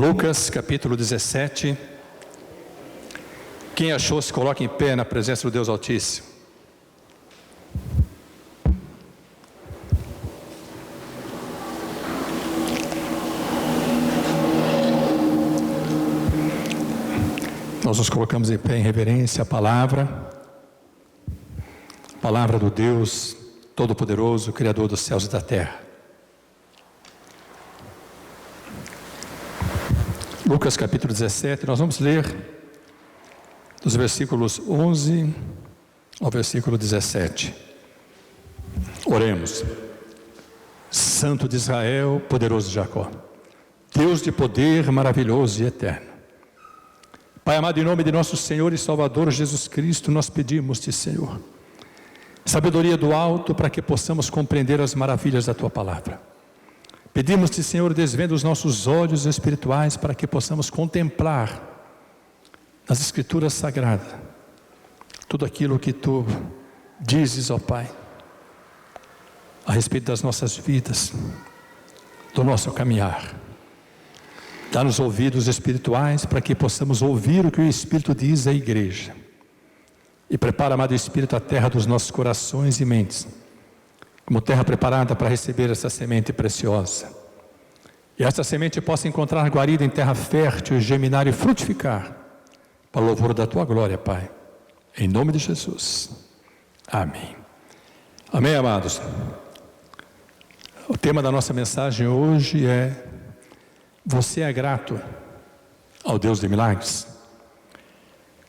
Lucas capítulo 17. Quem achou, se coloque em pé na presença do Deus Altíssimo. Nós nos colocamos em pé em reverência à palavra do Deus Todo-Poderoso, Criador dos céus e da terra. Lucas capítulo 17, nós vamos ler dos versículos 11 ao versículo 17. Oremos. Santo de Israel, poderoso de Jacó, Deus de poder maravilhoso e eterno, Pai amado, em nome de nosso Senhor e Salvador Jesus Cristo, nós pedimos-te, Senhor, sabedoria do alto para que possamos compreender as maravilhas da Tua palavra. Pedimos-te, Senhor, desvenda os nossos olhos espirituais para que possamos contemplar nas Escrituras Sagradas tudo aquilo que Tu dizes, ó Pai, a respeito das nossas vidas, do nosso caminhar. Dá-nos ouvidos espirituais para que possamos ouvir o que o Espírito diz à igreja. E prepara, amado Espírito, a terra dos nossos corações e mentes, como terra preparada para receber essa semente preciosa. E esta semente possa encontrar guarida em terra fértil, germinar e frutificar, para o louvor da Tua glória, Pai. Em nome de Jesus. Amém. Amém, amados. O tema da nossa mensagem hoje é: você é grato ao Deus de milagres?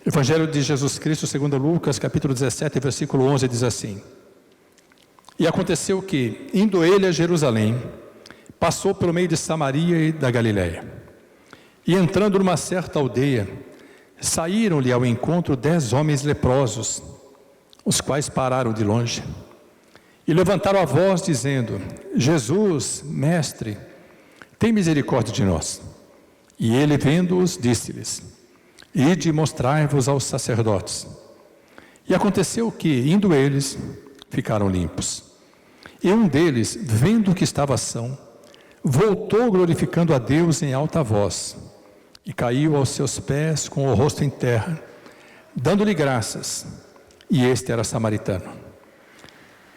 Evangelho de Jesus Cristo segundo Lucas, capítulo 17, versículo 11, diz assim: E aconteceu que, indo ele a Jerusalém, passou pelo meio de Samaria e da Galiléia. E entrando numa certa aldeia, saíram-lhe ao encontro 10 homens leprosos, os quais pararam de longe. E levantaram a voz, dizendo: Jesus, mestre, tem misericórdia de nós. E ele, vendo-os, disse-lhes: Ide e mostrai-vos aos sacerdotes. E aconteceu que, indo eles, ficaram limpos. E um deles, vendo que estava são, voltou glorificando a Deus em alta voz, e caiu aos seus pés com o rosto em terra, dando-lhe graças. E este era samaritano.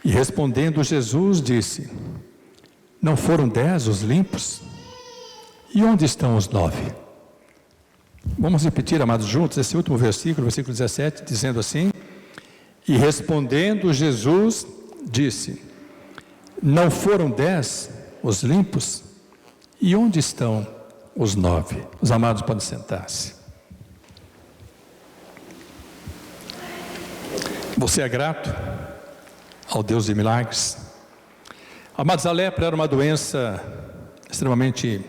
E respondendo Jesus, disse: Não foram 10 os limpos? E onde estão os 9? Vamos repetir, amados, juntos, esse último versículo, versículo 17, dizendo assim: E respondendo Jesus, disse: Não foram 10 os limpos? E onde estão os 9? Os amados podem sentar-se. Você é grato ao Deus de milagres? Amados, a lepra era uma doença extremamente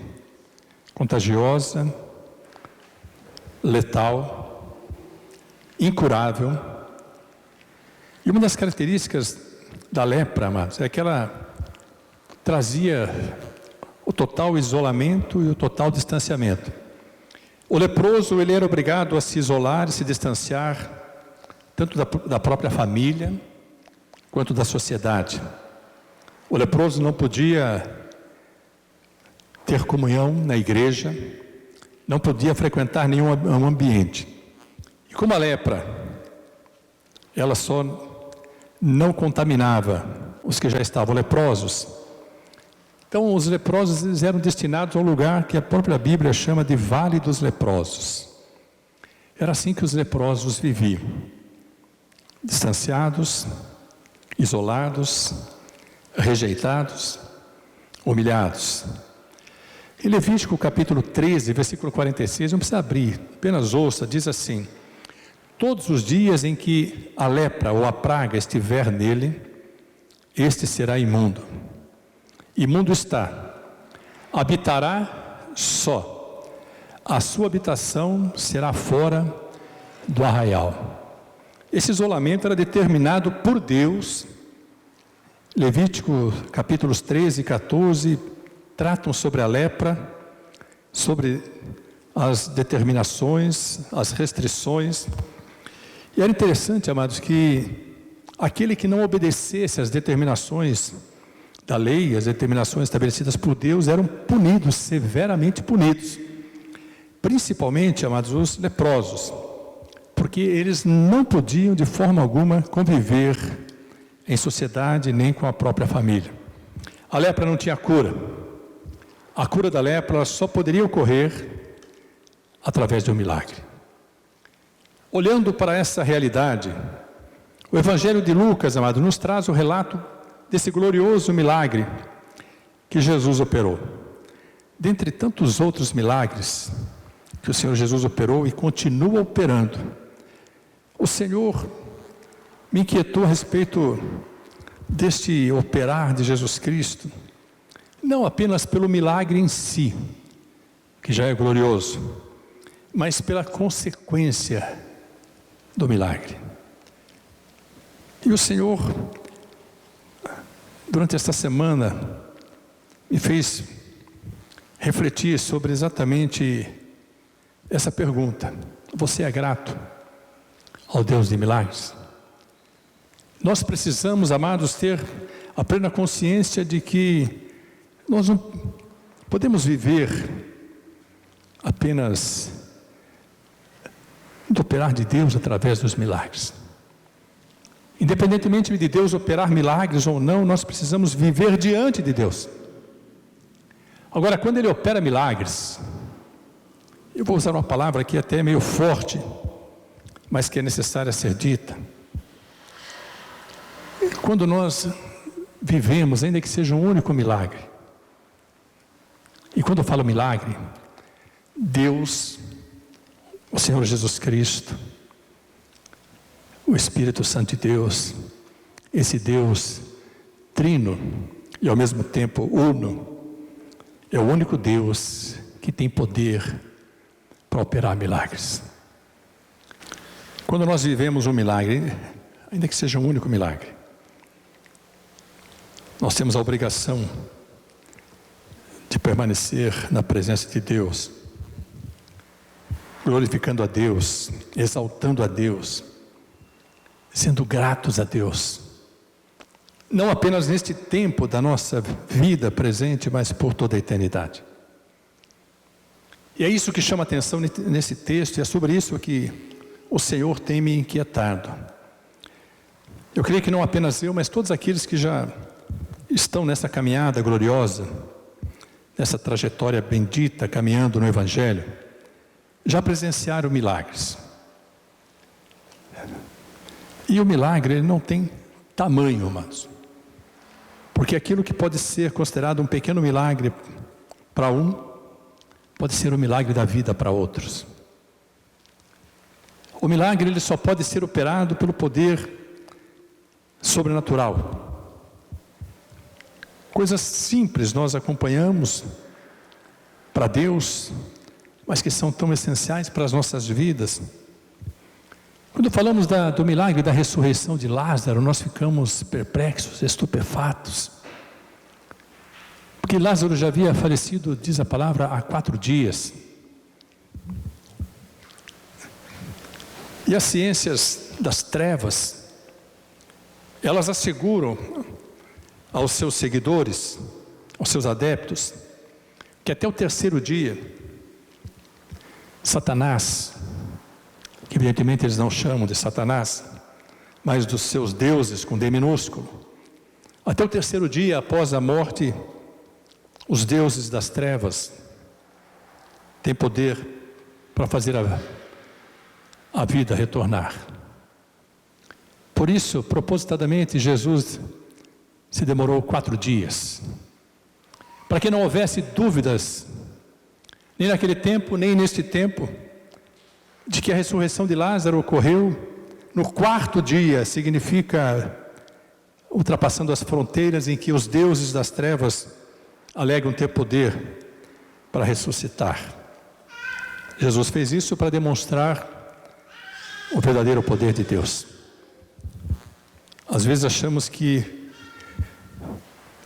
contagiosa, letal, incurável. E uma das características da lepra, amados, é que ela trazia o total isolamento e o total distanciamento. O leproso, ele era obrigado a se isolar e se distanciar, tanto da própria família, quanto da sociedade. O leproso não podia ter comunhão na igreja, não podia frequentar nenhum ambiente. E como a lepra, ela só não contaminava os que já estavam leprosos, então os leprosos, eles eram destinados a um lugar que a própria Bíblia chama de Vale dos Leprosos. Era assim que os leprosos viviam, distanciados, isolados, rejeitados, humilhados. Em Levítico capítulo 13, versículo 46, não precisa abrir, apenas ouça, diz assim: Todos os dias em que a lepra ou a praga estiver nele, este será imundo. Imundo está, habitará só, a sua habitação será fora do arraial. Esse isolamento era determinado por Deus. Levítico capítulos 13 e 14 tratam sobre a lepra, sobre as determinações, as restrições. E era interessante, amados, que aquele que não obedecesse às determinações da lei, as determinações estabelecidas por Deus, eram punidos, severamente punidos. principalmente, amados, os leprosos, porque eles não podiam de forma alguma conviver em sociedade nem com a própria família. A lepra não tinha cura. A cura da lepra só poderia ocorrer através de um milagre. Olhando para essa realidade, o Evangelho de Lucas, amado, nos traz o relato desse glorioso milagre que Jesus operou. Dentre tantos outros milagres que o Senhor Jesus operou e continua operando, o Senhor me inquietou a respeito deste operar de Jesus Cristo, não apenas pelo milagre em si, que já é glorioso, mas pela consequência do milagre. E o Senhor, durante esta semana, me fez refletir sobre exatamente essa pergunta: você é grato ao Deus de milagres? Nós precisamos, amados, ter a plena consciência de que nós não podemos viver apenas do operar de Deus através dos milagres. Independentemente de Deus operar milagres ou não, nós precisamos viver diante de Deus. Agora, quando Ele opera milagres, eu vou usar uma palavra aqui até meio forte, mas que é necessária ser dita. Quando nós vivemos, ainda que seja um único milagre, e quando eu falo milagre, Deus, o Senhor Jesus Cristo, o Espírito Santo de Deus, esse Deus trino e ao mesmo tempo uno, é o único Deus que tem poder para operar milagres. Quando nós vivemos um milagre, ainda que seja um único milagre, nós temos a obrigação de permanecer na presença de Deus, glorificando a Deus, exaltando a Deus, sendo gratos a Deus, não apenas neste tempo da nossa vida presente, mas por toda a eternidade. E é isso que chama a atenção nesse texto, e é sobre isso que o Senhor tem me inquietado. Eu creio que não apenas eu, mas todos aqueles que já estão nessa caminhada gloriosa, nessa trajetória bendita, caminhando no Evangelho, já presenciaram milagres. E o milagre, ele não tem tamanho, amados. Porque aquilo que pode ser considerado um pequeno milagre para um, pode ser o milagre da vida para outros. O milagre, ele só pode ser operado pelo poder sobrenatural. Coisas simples nós acompanhamos para Deus, mas que são tão essenciais para as nossas vidas. Quando falamos do milagre da ressurreição de Lázaro, nós ficamos perplexos, estupefatos. Porque Lázaro já havia falecido, diz a palavra, há 4 dias. E as ciências das trevas, elas asseguram aos seus seguidores, aos seus adeptos, que até o 3º dia, Satanás, que evidentemente eles não chamam de Satanás, mas dos seus deuses com D minúsculo, até o 3º dia após a morte, os deuses das trevas têm poder para fazer a vida retornar. Por isso, propositadamente, Jesus se demorou 4 dias, para que não houvesse dúvidas, nem naquele tempo, nem neste tempo, de que a ressurreição de Lázaro ocorreu no 4º dia, significa ultrapassando as fronteiras em que os deuses das trevas alegam ter poder para ressuscitar. Jesus fez isso para demonstrar o verdadeiro poder de Deus. Às vezes achamos que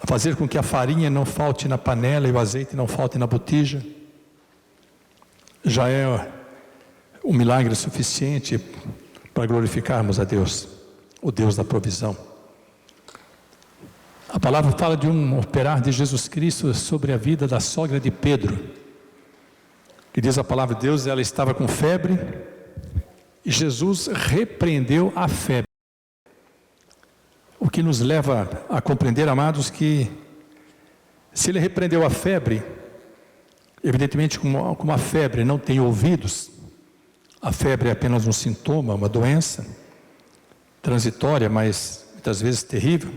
fazer com que a farinha não falte na panela e o azeite não falte na botija já é um milagre suficiente para glorificarmos a Deus, o Deus da provisão. A palavra fala de um operar de Jesus Cristo sobre a vida da sogra de Pedro. que diz a palavra de Deus, ela estava com febre, e Jesus repreendeu a febre. O que nos leva a compreender, amados, que se ele repreendeu a febre, evidentemente como a febre não tem ouvidos, a febre é apenas um sintoma, uma doença transitória, mas muitas vezes terrível.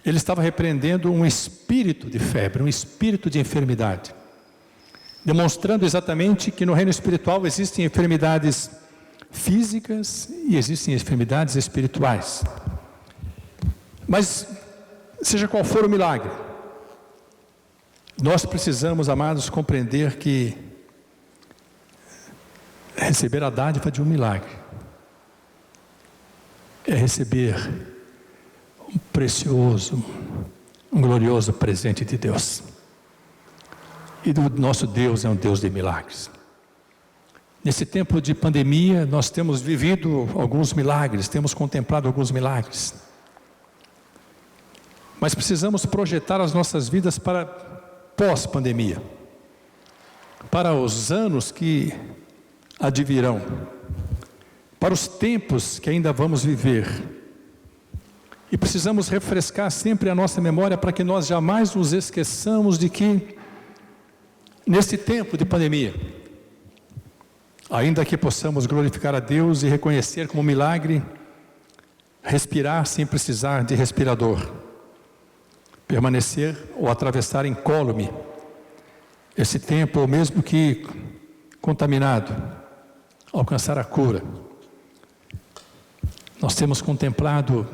Ele estava repreendendo um espírito de febre, um espírito de enfermidade, demonstrando exatamente que no reino espiritual existem enfermidades físicas e existem enfermidades espirituais. Mas, seja qual for o milagre, nós precisamos, amados, compreender que receber a dádiva de um milagre é receber um precioso, um glorioso presente de Deus. E o nosso Deus é um Deus de milagres. Nesse tempo de pandemia, nós temos vivido alguns milagres, temos contemplado alguns milagres. Mas precisamos projetar as nossas vidas para pós-pandemia, para os anos que advirão, para os tempos que ainda vamos viver. E precisamos refrescar sempre a nossa memória para que nós jamais nos esqueçamos de que, neste tempo de pandemia, ainda que possamos glorificar a Deus e reconhecer como milagre, respirar sem precisar de respirador, permanecer ou atravessar incólume esse tempo, ou mesmo que contaminado, alcançar a cura. Nós temos contemplado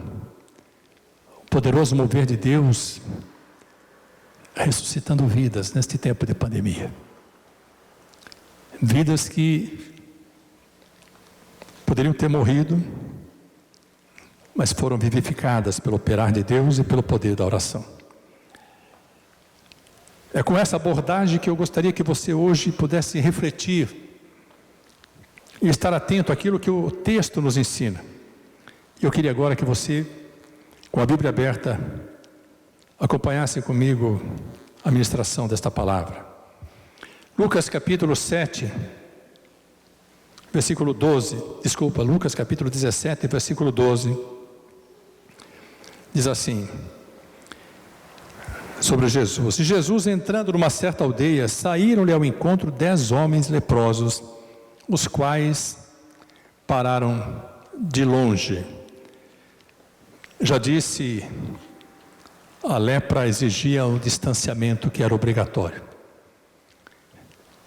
o poderoso mover de Deus, ressuscitando vidas neste tempo de pandemia. Vidas que poderiam ter morrido, mas foram vivificadas pelo operar de Deus e pelo poder da oração. É com essa abordagem que eu gostaria que você hoje pudesse refletir e estar atento àquilo que o texto nos ensina. Eu queria agora que você, com a Bíblia aberta, acompanhasse comigo a ministração desta palavra. Lucas capítulo 7, versículo 12, Lucas capítulo 17, versículo 12, diz assim, sobre Jesus. E Jesus, entrando numa certa aldeia, saíram-lhe ao encontro 10 homens leprosos, os quais pararam de longe. Já disse, a lepra exigia um distanciamento que era obrigatório.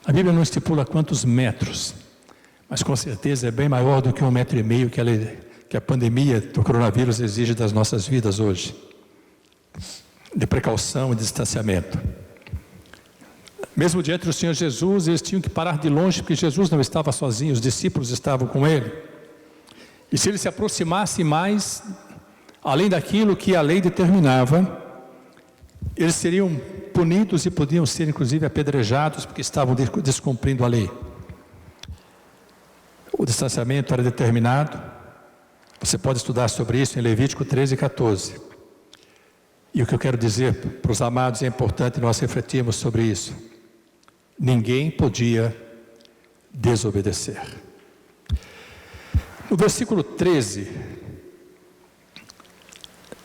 A Bíblia não estipula quantos metros, mas com certeza é bem maior do que 1,5 metro que a pandemia do coronavírus exige das nossas vidas hoje, de precaução e distanciamento. Mesmo diante do Senhor Jesus, eles tinham que parar de longe, porque Jesus não estava sozinho, os discípulos estavam com ele. E se ele se aproximasse mais, além daquilo que a lei determinava, eles seriam punidos e podiam ser inclusive apedrejados, porque estavam descumprindo a lei. O distanciamento era determinado. Você pode estudar sobre isso em Levítico 13 e 14. E o que eu quero dizer para os amados, é importante nós refletirmos sobre isso. Ninguém podia desobedecer. No versículo 13,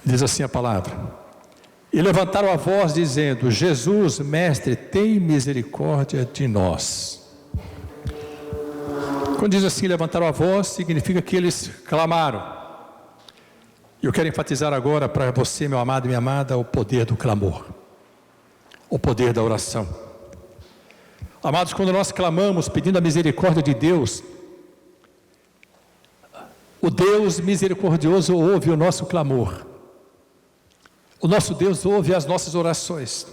diz assim a palavra: e levantaram a voz dizendo: Jesus, mestre, tem misericórdia de nós. Quando diz assim, levantaram a voz, significa que eles clamaram. E eu quero enfatizar agora para você, meu amado e minha amada, o poder do clamor, o poder da oração. Amados, quando nós clamamos pedindo a misericórdia de Deus, o Deus misericordioso ouve o nosso clamor. O nosso Deus ouve as nossas orações.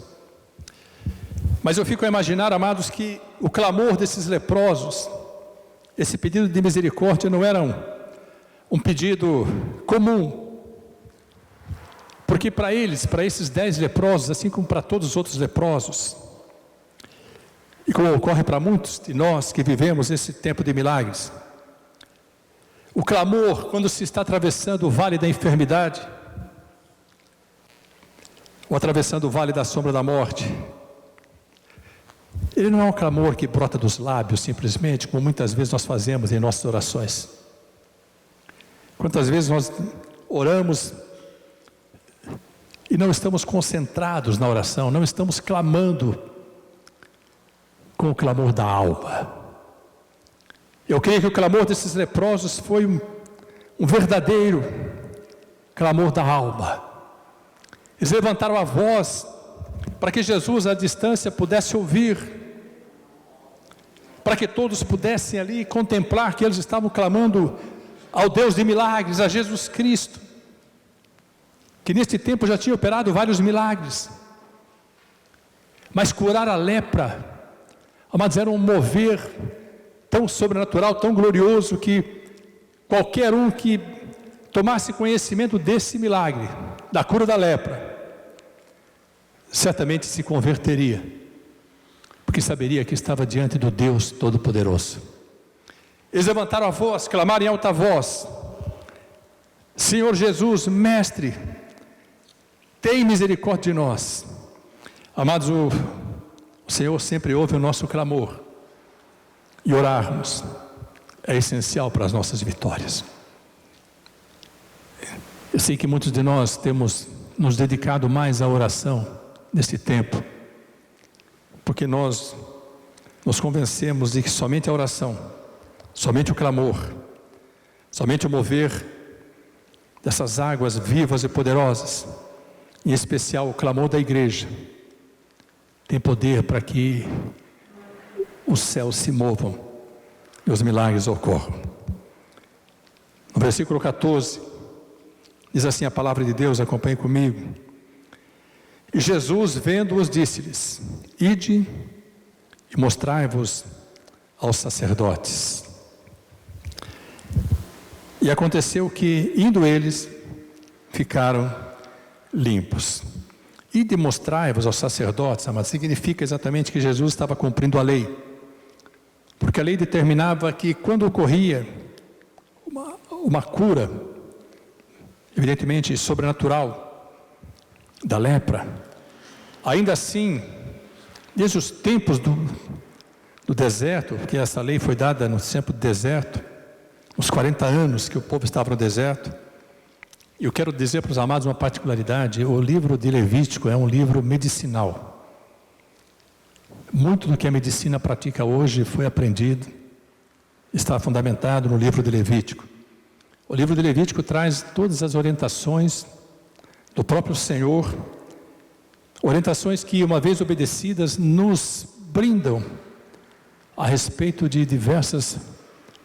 Mas eu fico a imaginar, amados, que o clamor desses leprosos, esse pedido de misericórdia não era um pedido comum. Porque para eles, para esses 10 leprosos, assim como para todos os outros leprosos, e como ocorre para muitos de nós que vivemos esse tempo de milagres, o clamor, quando se está atravessando o vale da enfermidade, ou atravessando o vale da sombra da morte, Ele não é um clamor que brota dos lábios simplesmente, como muitas vezes nós fazemos em nossas orações. Quantas vezes nós oramos e não estamos concentrados na oração, não estamos clamando com o clamor da alma. Eu creio que o clamor desses leprosos foi um verdadeiro clamor da alma. Eles levantaram a voz para que Jesus à distância pudesse ouvir, para que todos pudessem ali contemplar que eles estavam clamando ao Deus de milagres, a Jesus Cristo, que neste tempo já tinha operado vários milagres. Mas curar a lepra, amados, era um mover tão sobrenatural, tão glorioso, que qualquer um que tomasse conhecimento desse milagre, da cura da lepra, certamente se converteria, porque saberia que estava diante do Deus Todo-Poderoso. Eles levantaram a voz, clamaram em alta voz: Senhor Jesus, Mestre, tem misericórdia de nós. Amados, o Senhor sempre ouve o nosso clamor, e orarmos é essencial para as nossas vitórias. Eu sei que muitos de nós temos nos dedicado mais à oração nesse tempo, porque nós nos convencemos de que somente a oração, somente o clamor, somente o mover dessas águas vivas e poderosas, em especial o clamor da igreja, tem poder para que os céus se movam e os milagres ocorram. No versículo 14, diz assim a palavra de Deus, acompanhe comigo. E Jesus, vendo-os, disse-lhes: Ide e mostrai-vos aos sacerdotes. E aconteceu que, indo eles, ficaram limpos. Ide e mostrai-vos aos sacerdotes, mas significa exatamente que Jesus estava cumprindo a lei. Porque a lei determinava que quando ocorria uma cura, evidentemente sobrenatural, da lepra, ainda assim, desde os tempos do deserto, porque essa lei foi dada no tempo do deserto, uns 40 anos que o povo estava no deserto. E eu quero dizer para os amados uma particularidade: o livro de Levítico é um livro medicinal. Muito do que a medicina pratica hoje foi aprendido, está fundamentado no livro de Levítico. O livro de Levítico traz todas as orientações do próprio Senhor, orientações que, uma vez obedecidas, nos brindam a respeito de diversas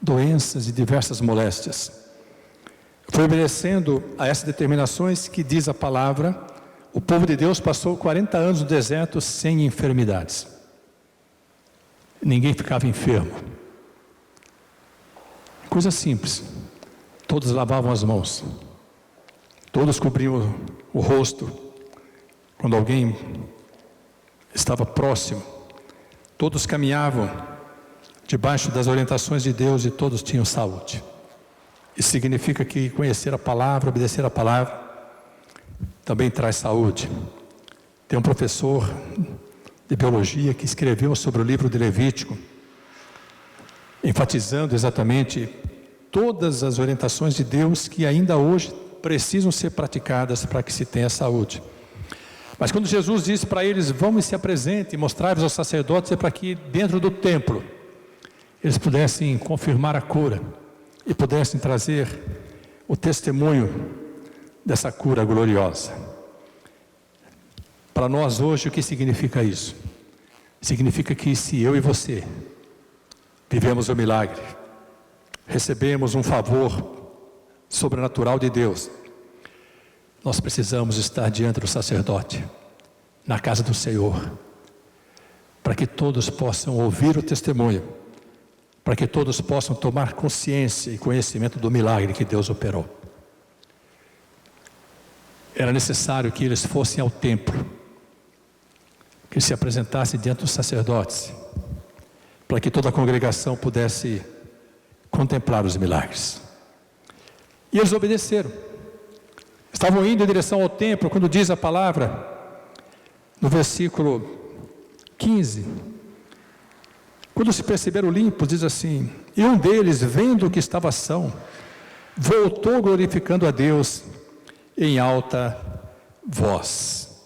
doenças e diversas moléstias. Foi obedecendo a essas determinações que diz a palavra, o povo de Deus passou 40 anos no deserto sem enfermidades. Ninguém ficava enfermo. Coisa simples. Todos lavavam as mãos. Todos cobriam o rosto quando alguém estava próximo. Todos caminhavam debaixo das orientações de Deus e todos tinham saúde. Isso significa que conhecer a palavra, obedecer a palavra, também traz saúde. Tem um professor de biologia que escreveu sobre o livro de Levítico, enfatizando exatamente todas as orientações de Deus que ainda hoje precisam ser praticadas para que se tenha saúde. Mas quando Jesus disse para eles: vão e se apresentem, mostrai-vos aos sacerdotes, é para que dentro do templo eles pudessem confirmar a cura e pudessem trazer o testemunho dessa cura gloriosa. Para nós hoje, o que significa isso? Significa que se eu e você vivemos o milagre, recebemos um favor sobrenatural de Deus, nós precisamos estar diante do sacerdote, na casa do Senhor, para que todos possam ouvir o testemunho, para que todos possam tomar consciência e conhecimento do milagre que Deus operou. Era necessário que eles fossem ao templo, que se apresentassem diante dos sacerdotes, para que toda a congregação pudesse contemplar os milagres. E eles obedeceram. Estavam indo em direção ao templo, quando diz a palavra, no versículo 15, Quando se perceberam limpos, diz assim: e um deles, vendo que estava são, voltou glorificando a Deus em alta voz.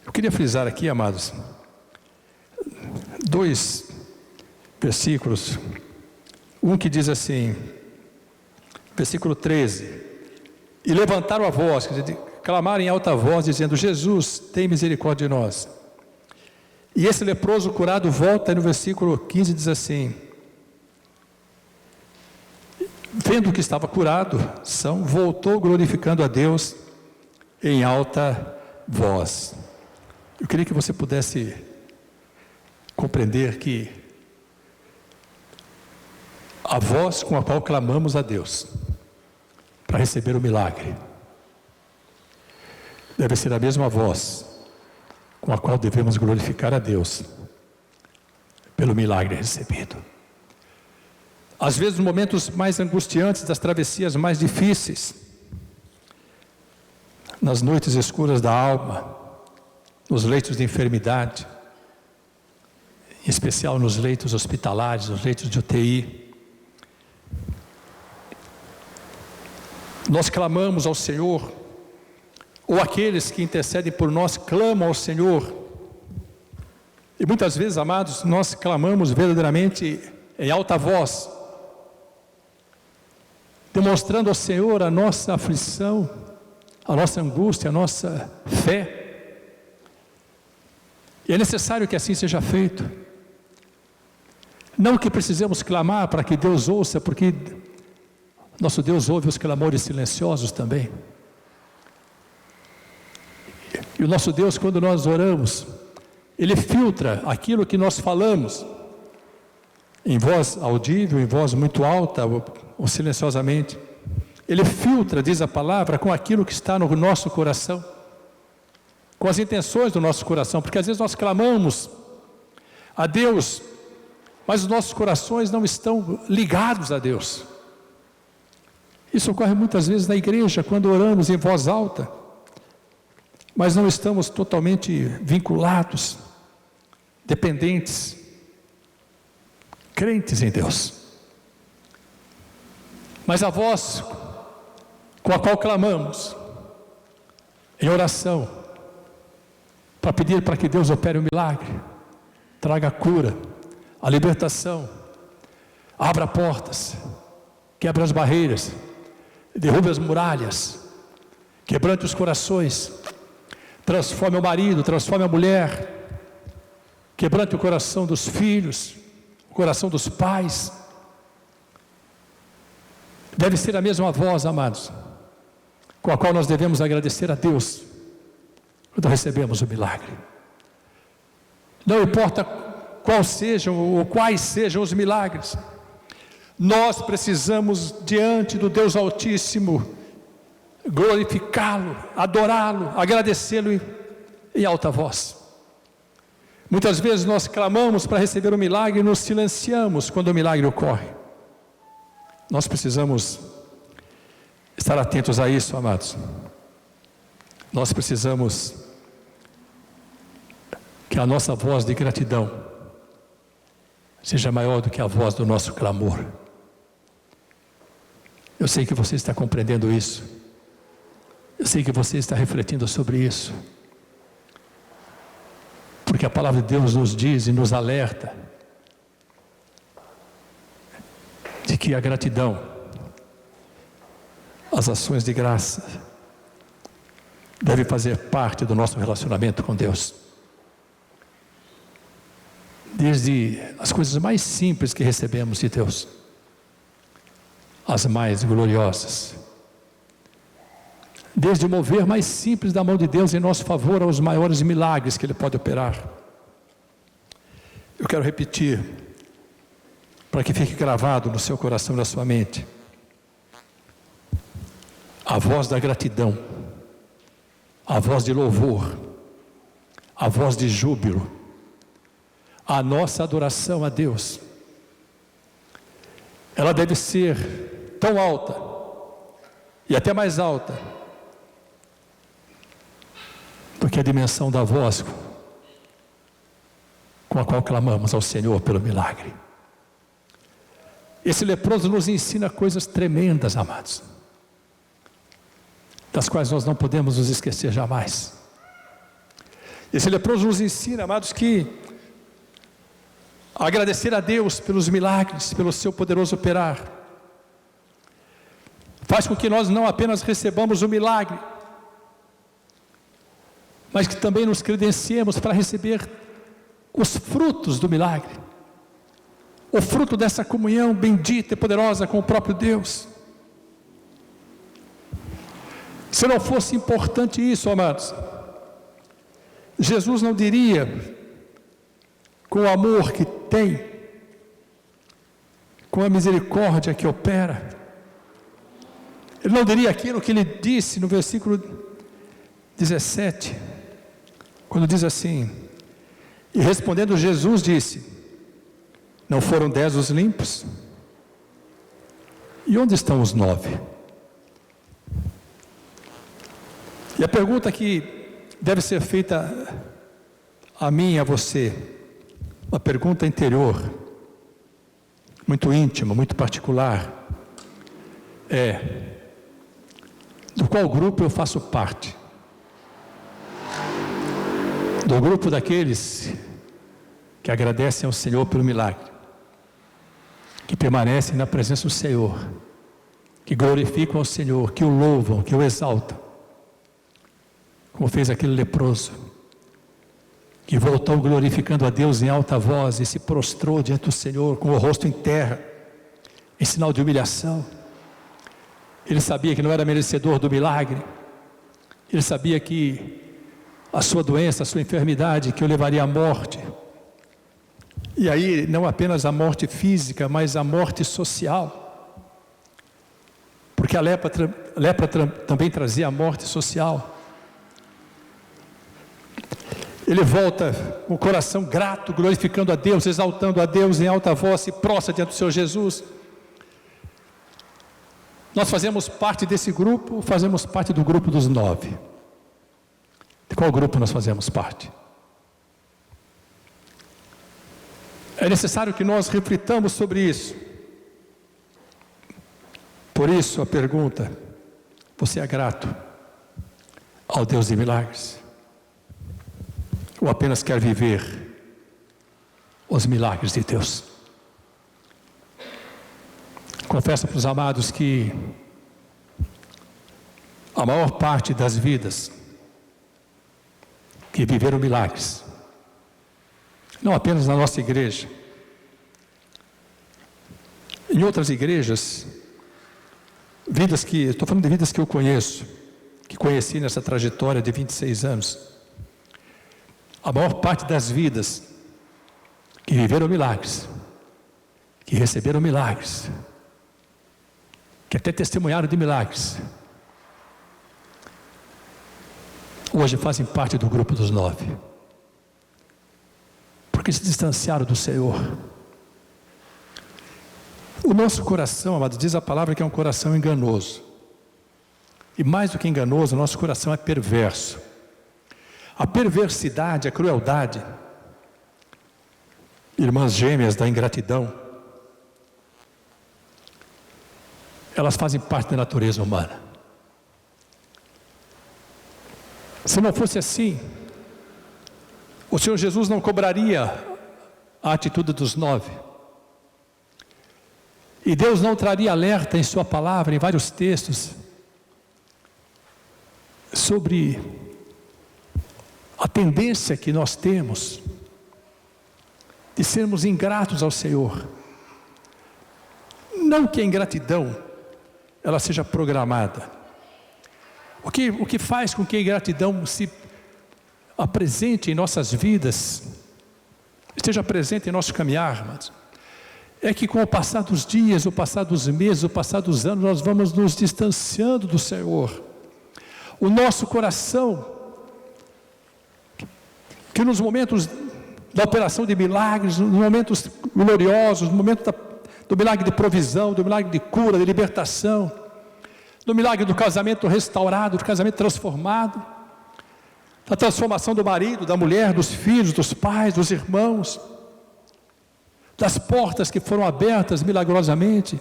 Eu queria frisar aqui, amados, 2 versículos. Um que diz assim, versículo 13: e levantaram a voz, quer dizer, clamaram em alta voz, dizendo: Jesus, tem misericórdia de nós. E esse leproso curado volta, e no versículo 15 diz assim: vendo que estava curado, voltou glorificando a Deus em alta voz. Eu queria que você pudesse compreender que a voz com a qual clamamos a Deus para receber o milagre deve ser a mesma voz com a qual devemos glorificar a Deus pelo milagre recebido. Às vezes, nos momentos mais angustiantes, das travessias mais difíceis, nas noites escuras da alma, nos leitos de enfermidade, em especial nos leitos hospitalares, nos leitos de UTI, nós clamamos ao Senhor, ou aqueles que intercedem por nós clamam ao Senhor, e muitas vezes, amados, nós clamamos verdadeiramente em alta voz, demonstrando ao Senhor a nossa aflição, a nossa angústia, a nossa fé. E é necessário que assim seja feito. Não que precisemos clamar para que Deus ouça, porque nosso Deus ouve os clamores silenciosos também. E o nosso Deus, quando nós oramos, Ele filtra aquilo que nós falamos, em voz audível, em voz muito alta ou silenciosamente. Ele filtra, diz a palavra, com aquilo que está no nosso coração, com as intenções do nosso coração, porque às vezes nós clamamos a Deus, mas os nossos corações não estão ligados a Deus. Isso ocorre muitas vezes na igreja, quando oramos em voz alta, mas não estamos totalmente vinculados, dependentes, crentes em Deus. Mas a voz com a qual clamamos em oração, para pedir para que Deus opere o milagre, traga a cura, a libertação, abra portas, quebra as barreiras, derrube as muralhas, quebrante os corações, transforme o marido, transforme a mulher, quebrante o coração dos filhos, o coração dos pais. Deve ser a mesma voz, amados, com a qual nós devemos agradecer a Deus quando recebemos o milagre. Não importa quais sejam os milagres, nós precisamos, diante do Deus Altíssimo, glorificá-lo, adorá-lo, agradecê-lo em alta voz. Muitas vezes nós clamamos para receber o milagre e nos silenciamos quando o milagre ocorre. Nós precisamos estar atentos a isso, amados. Nós precisamos que a nossa voz de gratidão seja maior do que a voz do nosso clamor. Eu sei que você está compreendendo isso. Eu sei que você está refletindo sobre isso. Porque a palavra de Deus nos diz e nos alerta de que a gratidão, as ações de graça, deve fazer parte do nosso relacionamento com Deus. Desde as coisas mais simples que recebemos de Deus, as mais gloriosas. Desde o mover mais simples da mão de Deus em nosso favor aos maiores milagres que Ele pode operar. Eu quero repetir, para que fique gravado no seu coração e na sua mente, a voz da gratidão, a voz de louvor, a voz de júbilo, a nossa adoração a Deus, ela deve ser tão alta, e até mais alta, do que a dimensão da voz com a qual clamamos ao Senhor pelo milagre. Esse leproso nos ensina coisas tremendas, amados, das quais nós não podemos nos esquecer jamais. Esse leproso nos ensina, amados, que agradecer a Deus pelos milagres, pelo seu poderoso operar, faz com que nós não apenas recebamos o milagre, mas que também nos credenciemos para receber os frutos do milagre, o fruto dessa comunhão bendita e poderosa com o próprio Deus. Se não fosse importante isso, amados, Jesus não diria, com o amor que tem, com a misericórdia que opera, Ele não diria aquilo que Ele disse no versículo 17, quando diz assim: e respondendo Jesus disse: não foram 10 os limpos? E onde estão os 9? E a pergunta que deve ser feita a mim e a você, uma pergunta interior, muito íntima, muito particular, é: do qual grupo eu faço parte? Do grupo daqueles que agradecem ao Senhor pelo milagre, que permanecem na presença do Senhor, que glorificam ao Senhor, que o louvam, que o exaltam, como fez aquele leproso, que voltou glorificando a Deus em alta voz e se prostrou diante do Senhor com o rosto em terra, em sinal de humilhação. Ele sabia que não era merecedor do milagre, ele sabia que a sua doença, a sua enfermidade, que o levaria à morte, e aí não apenas a morte física, mas a morte social, porque a lepra também trazia a morte social. Ele volta com o coração grato, glorificando a Deus, exaltando a Deus em alta voz, se prostra diante do Senhor Jesus. Nós fazemos parte desse grupo, fazemos parte do grupo dos 9. De qual grupo nós fazemos parte? É necessário que nós reflitamos sobre isso. Por isso a pergunta: você é grato ao Deus de milagres? Ou apenas quer viver os milagres de Deus? Confesso para os amados que a maior parte das vidas que viveram milagres, não apenas na nossa igreja, em outras igrejas, estou falando de vidas que eu conheço, que conheci nessa trajetória de 26 anos, a maior parte das vidas que viveram milagres, que receberam milagres, que até testemunharam de milagres, hoje fazem parte do grupo dos 9, porque se distanciaram do Senhor. O nosso coração, amados, diz a palavra que é um coração enganoso, e mais do que enganoso, o nosso coração é perverso. A perversidade, a crueldade, irmãs gêmeas da ingratidão, elas fazem parte da natureza humana. Se não fosse assim, o Senhor Jesus não cobraria a atitude dos 9. E Deus não traria alerta em sua palavra, em vários textos, sobre a tendência que nós temos de sermos ingratos ao Senhor. Não que a ingratidão ela seja programada. O que faz com que a ingratidão se apresente em nossas vidas, esteja presente em nosso caminhar, irmãos, é que com o passar dos dias, o passar dos meses, o passar dos anos, nós vamos nos distanciando do Senhor. O nosso coração, que nos momentos da operação de milagres, nos momentos gloriosos, no momento do milagre de provisão, do milagre de cura, de libertação, do milagre do casamento restaurado, do casamento transformado, da transformação do marido, da mulher, dos filhos, dos pais, dos irmãos, das portas que foram abertas milagrosamente,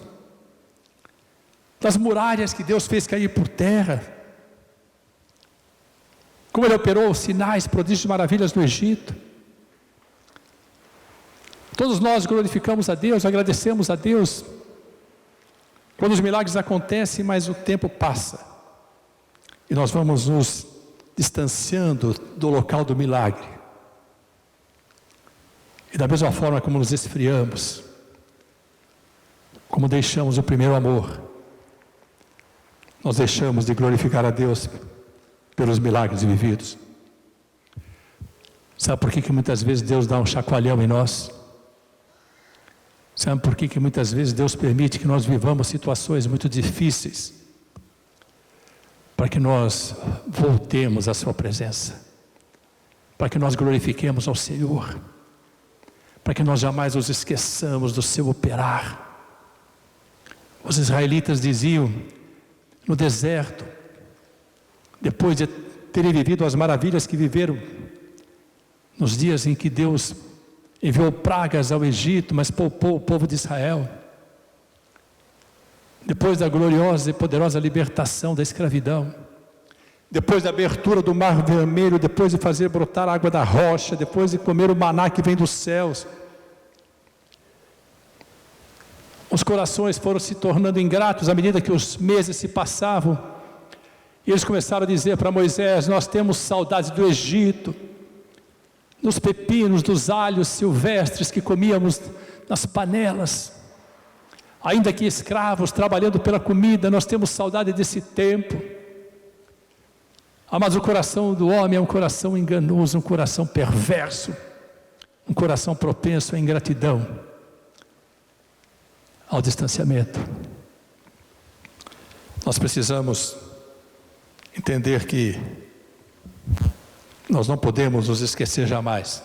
das muralhas que Deus fez cair por terra, como Ele operou sinais, prodígios e maravilhas no Egito. Todos nós glorificamos a Deus, agradecemos a Deus, quando os milagres acontecem, mas o tempo passa, e nós vamos nos distanciando do local do milagre, e da mesma forma como nos esfriamos, como deixamos o primeiro amor, nós deixamos de glorificar a Deus pelos milagres vividos. Sabe por que muitas vezes Deus dá um chacoalhão em nós? Sabe por que muitas vezes Deus permite que nós vivamos situações muito difíceis? Para que nós voltemos à sua presença, para que nós glorifiquemos ao Senhor, para que nós jamais nos esqueçamos do seu operar. Os israelitas diziam no deserto, depois de terem vivido as maravilhas que viveram, nos dias em que Deus enviou pragas ao Egito, mas poupou o povo de Israel, depois da gloriosa e poderosa libertação da escravidão, depois da abertura do mar vermelho, depois de fazer brotar a água da rocha, depois de comer o maná que vem dos céus, os corações foram se tornando ingratos à medida que os meses se passavam, e eles começaram a dizer para Moisés: nós temos saudades do Egito, dos pepinos, dos alhos silvestres que comíamos nas panelas, ainda que escravos, trabalhando pela comida, nós temos saudade desse tempo. Mas o coração do homem é um coração enganoso, um coração perverso, um coração propenso à ingratidão, ao distanciamento. Nós precisamos entender que nós não podemos nos esquecer jamais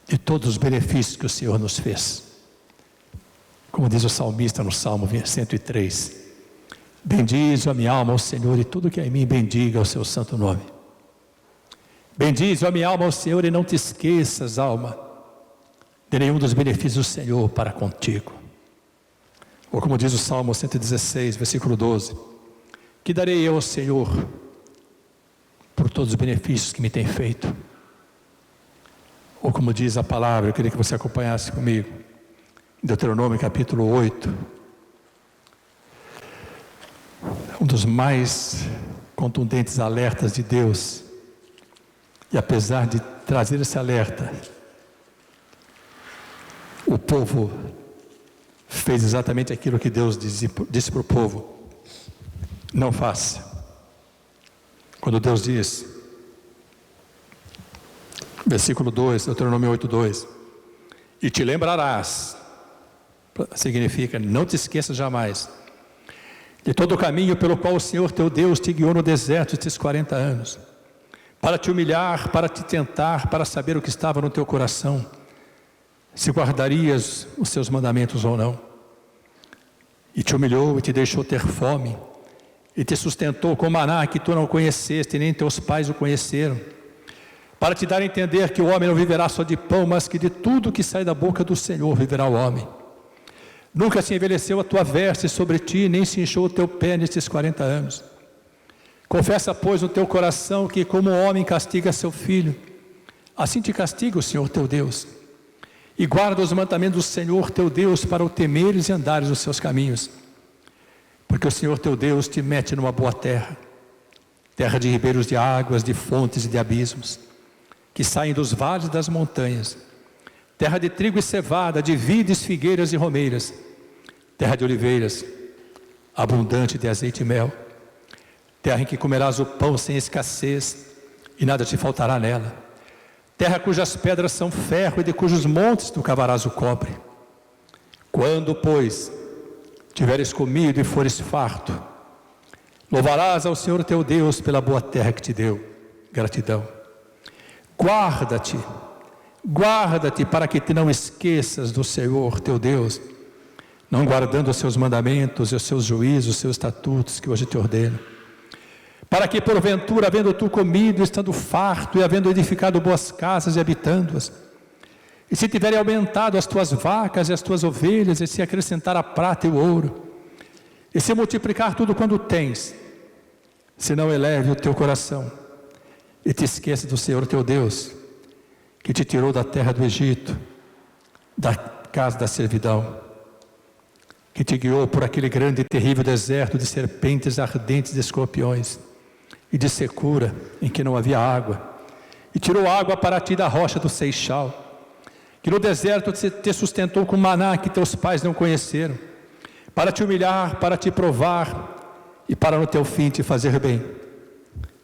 de todos os benefícios que o Senhor nos fez. Como diz o salmista no Salmo 103, bendize a minha alma ao Senhor, e tudo que é em mim bendiga o seu santo nome. Bendize a minha alma ao Senhor, e não te esqueças, alma, de nenhum dos benefícios do Senhor para contigo. Ou como diz o Salmo 116, versículo 12, que darei eu ao Senhor por todos os benefícios que me tem feito. Ou como diz a palavra, eu queria que você acompanhasse comigo, Deuteronômio capítulo 8, um dos mais contundentes alertas de Deus. E apesar de trazer esse alerta, o povo fez exatamente aquilo que Deus disse para o povo: não faça. Quando Deus diz, versículo 2, Deuteronômio 8, 2, e te lembrarás, significa, não te esqueças jamais, de todo o caminho pelo qual o Senhor teu Deus te guiou no deserto estes 40 anos, para te humilhar, para te tentar, para saber o que estava no teu coração, se guardarias os seus mandamentos ou não. E te humilhou e te deixou ter fome, e te sustentou com maná que tu não conheceste, nem teus pais o conheceram, para te dar a entender que o homem não viverá só de pão, mas que de tudo que sai da boca do Senhor viverá o homem. Nunca se envelheceu a tua veste sobre ti, nem se inchou o teu pé nestes 40 anos. Confessa, pois, no teu coração que como o homem castiga seu filho, assim te castiga o Senhor teu Deus. E guarda os mandamentos do Senhor teu Deus para o temeres e andares os seus caminhos. Porque o Senhor teu Deus te mete numa boa terra, terra de ribeiros de águas, de fontes e de abismos, que saem dos vales das montanhas, terra de trigo e cevada, de vides, figueiras e romeiras, terra de oliveiras, abundante de azeite e mel, terra em que comerás o pão sem escassez, e nada te faltará nela, terra cujas pedras são ferro, e de cujos montes tu cavarás o cobre. Quando, pois, tiveres comido e fores farto, louvarás ao Senhor teu Deus pela boa terra que te deu. Gratidão. Guarda-te para que te não esqueças do Senhor teu Deus, não guardando os seus mandamentos e os seus juízos, os seus estatutos que hoje te ordeno, para que porventura, havendo tu comido, estando farto, e havendo edificado boas casas e habitando-as, e se tiverem aumentado as tuas vacas e as tuas ovelhas, e se acrescentar a prata e o ouro, e se multiplicar tudo quanto tens, se não eleve o teu coração, e te esqueça do Senhor teu Deus, que te tirou da terra do Egito, da casa da servidão, que te guiou por aquele grande e terrível deserto de serpentes ardentes e escorpiões, e de secura, em que não havia água, e tirou água para ti da rocha do Seixal, que no deserto te sustentou com maná que teus pais não conheceram, para te humilhar, para te provar, e para no teu fim te fazer bem.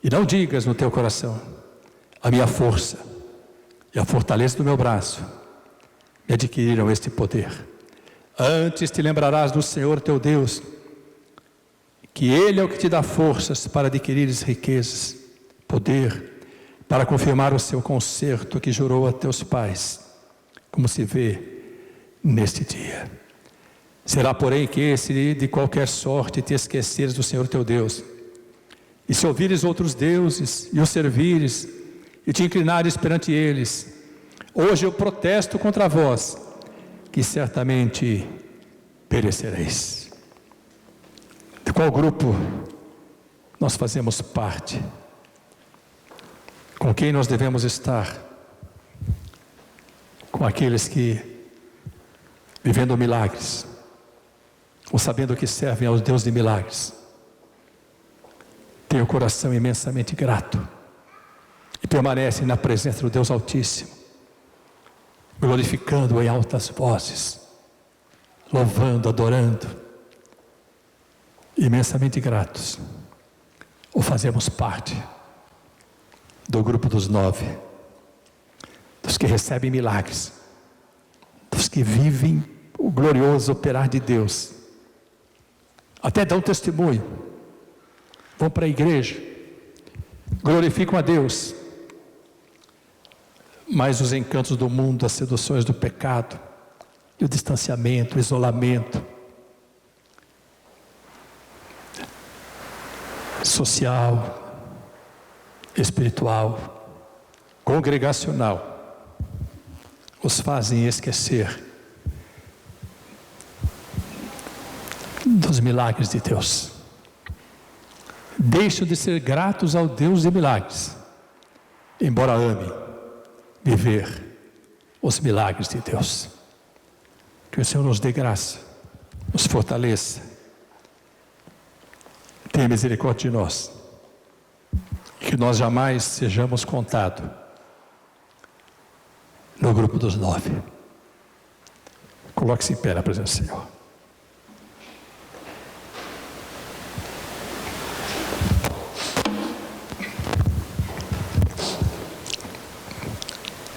E não digas no teu coração: a minha força e a fortaleza do meu braço me adquiriram este poder. Antes te lembrarás do Senhor teu Deus, que Ele é o que te dá forças para adquirires riquezas, poder, para confirmar o seu concerto que jurou a teus pais, como se vê neste dia. Será, porém, que se de qualquer sorte te esqueceres do Senhor teu Deus, e se ouvires outros deuses, e os servires, e te inclinares perante eles, hoje eu protesto contra vós, que certamente perecereis. De qual grupo nós fazemos parte? Com quem nós devemos estar? Com aqueles que, vivendo milagres, ou sabendo que servem aos Deus de milagres, têm o coração imensamente grato e permanecem na presença do Deus Altíssimo, glorificando em altas vozes, louvando, adorando, imensamente gratos. Ou fazemos parte do grupo dos 9, dos que recebem milagres, dos que vivem o glorioso operar de Deus, até dão testemunho, vão para a igreja, glorificam a Deus, mas os encantos do mundo, as seduções do pecado, e o distanciamento, o isolamento social, espiritual, congregacional, os fazem esquecer dos milagres de Deus. Deixam de ser gratos ao Deus de milagres, embora amem viver os milagres de Deus. Que o Senhor nos dê graça, nos fortaleça, tenha misericórdia de nós, que nós jamais sejamos contados no grupo dos 9. Coloque-se em pé na presença do Senhor.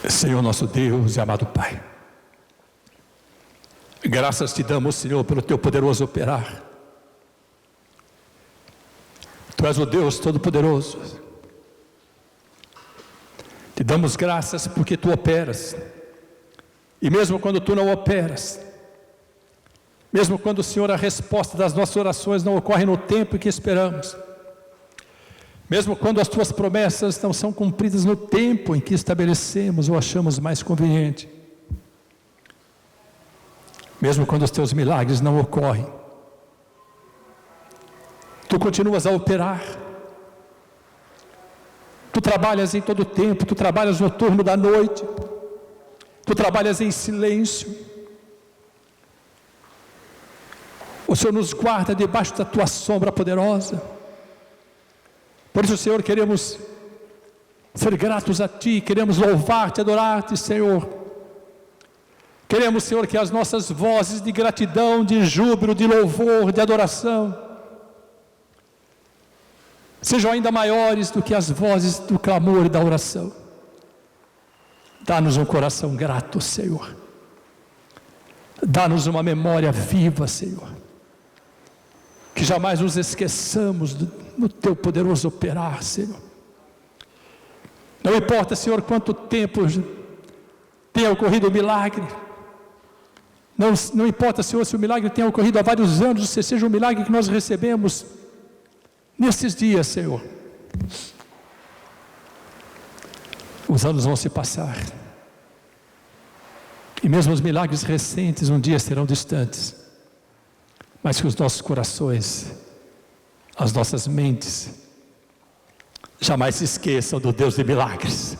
Senhor nosso Deus e amado Pai, graças te damos, Senhor, pelo teu poderoso operar. Tu és o Deus Todo-Poderoso. Te damos graças porque tu operas, e mesmo quando tu não operas, mesmo quando, Senhor, a resposta das nossas orações não ocorre no tempo em que esperamos, mesmo quando as tuas promessas não são cumpridas no tempo em que estabelecemos ou achamos mais conveniente, mesmo quando os teus milagres não ocorrem, tu continuas a operar. Tu trabalhas em todo o tempo, tu trabalhas no turno da noite, tu trabalhas em silêncio. O Senhor nos guarda debaixo da tua sombra poderosa. Por isso, Senhor, queremos ser gratos a ti, queremos louvar-te, adorar-te, Senhor. Queremos, Senhor, que as nossas vozes de gratidão, de júbilo, de louvor, de adoração sejam ainda maiores do que as vozes do clamor e da oração. Dá-nos um coração grato, Senhor. Dá-nos uma memória viva, Senhor. Que jamais nos esqueçamos no teu poderoso operar, Senhor. Não importa, Senhor, quanto tempo tenha ocorrido o milagre. Não importa, Senhor, se o milagre tenha ocorrido há vários anos, se seja um milagre que nós recebemos nesses dias, Senhor. Os anos vão se passar. E mesmo os milagres recentes um dia serão distantes. Mas que os nossos corações, as nossas mentes, jamais se esqueçam do Deus de milagres,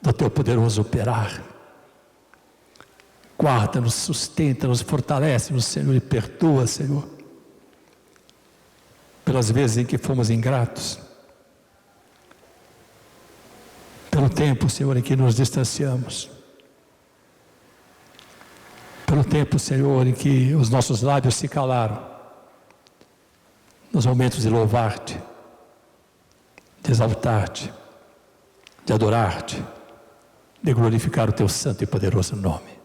do teu poderoso operar. Guarda-nos, sustenta-nos, fortalece-nos, Senhor, e perdoa, Senhor, pelas vezes em que fomos ingratos, pelo tempo, Senhor, em que nos distanciamos, pelo tempo, Senhor, em que os nossos lábios se calaram, nos momentos de louvar-te, de exaltar-te, de adorar-te, de glorificar o teu santo e poderoso nome.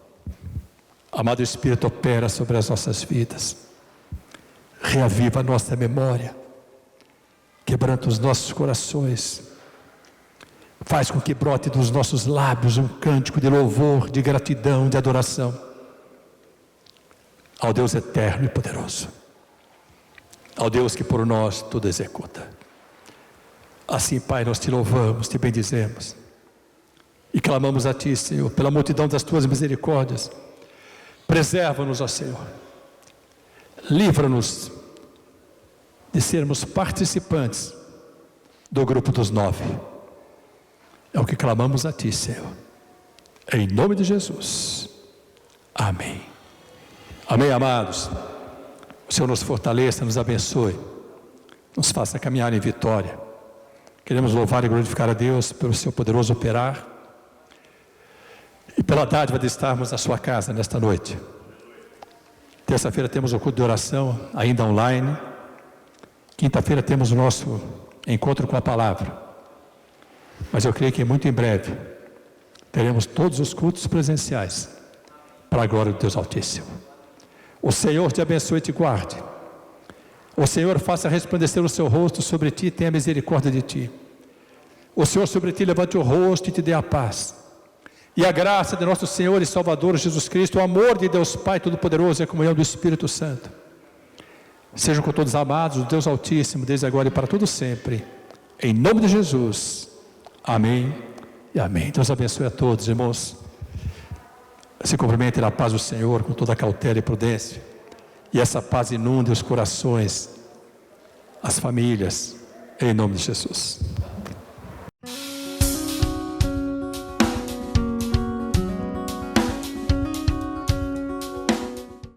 Amado Espírito, opera sobre as nossas vidas, reaviva a nossa memória, quebranta os nossos corações, faz com que brote dos nossos lábios um cântico de louvor, de gratidão, de adoração ao Deus eterno e poderoso, ao Deus que por nós tudo executa. Assim, Pai, nós te louvamos, te bendizemos e clamamos a Ti, Senhor, pela multidão das Tuas misericórdias. Preserva-nos, ó Senhor, livra-nos de sermos participantes do grupo dos 9. É o que clamamos a Ti, Senhor, em nome de Jesus, amém. Amém, amados. O Senhor nos fortaleça, nos abençoe, nos faça caminhar em vitória. Queremos louvar e glorificar a Deus pelo seu poderoso operar e pela dádiva de estarmos na sua casa nesta noite. Terça-feira temos o culto de oração, ainda online. Quinta-feira temos o nosso encontro com a palavra. Mas eu creio que muito em breve teremos todos os cultos presenciais para a glória de Deus Altíssimo. O Senhor te abençoe e te guarde. O Senhor faça resplandecer o seu rosto sobre ti e tenha misericórdia de ti. O Senhor sobre ti levante o rosto e te dê a paz. E a graça de nosso Senhor e Salvador Jesus Cristo, o amor de Deus Pai Todo-Poderoso e a comunhão do Espírito Santo sejam com todos amados, o Deus Altíssimo, desde agora e para todo sempre. Em nome de Jesus. Amém e amém. Deus abençoe a todos, irmãos. Se cumprimentem na paz do Senhor com toda a cautela e prudência. E essa paz inunde os corações, as famílias, em nome de Jesus.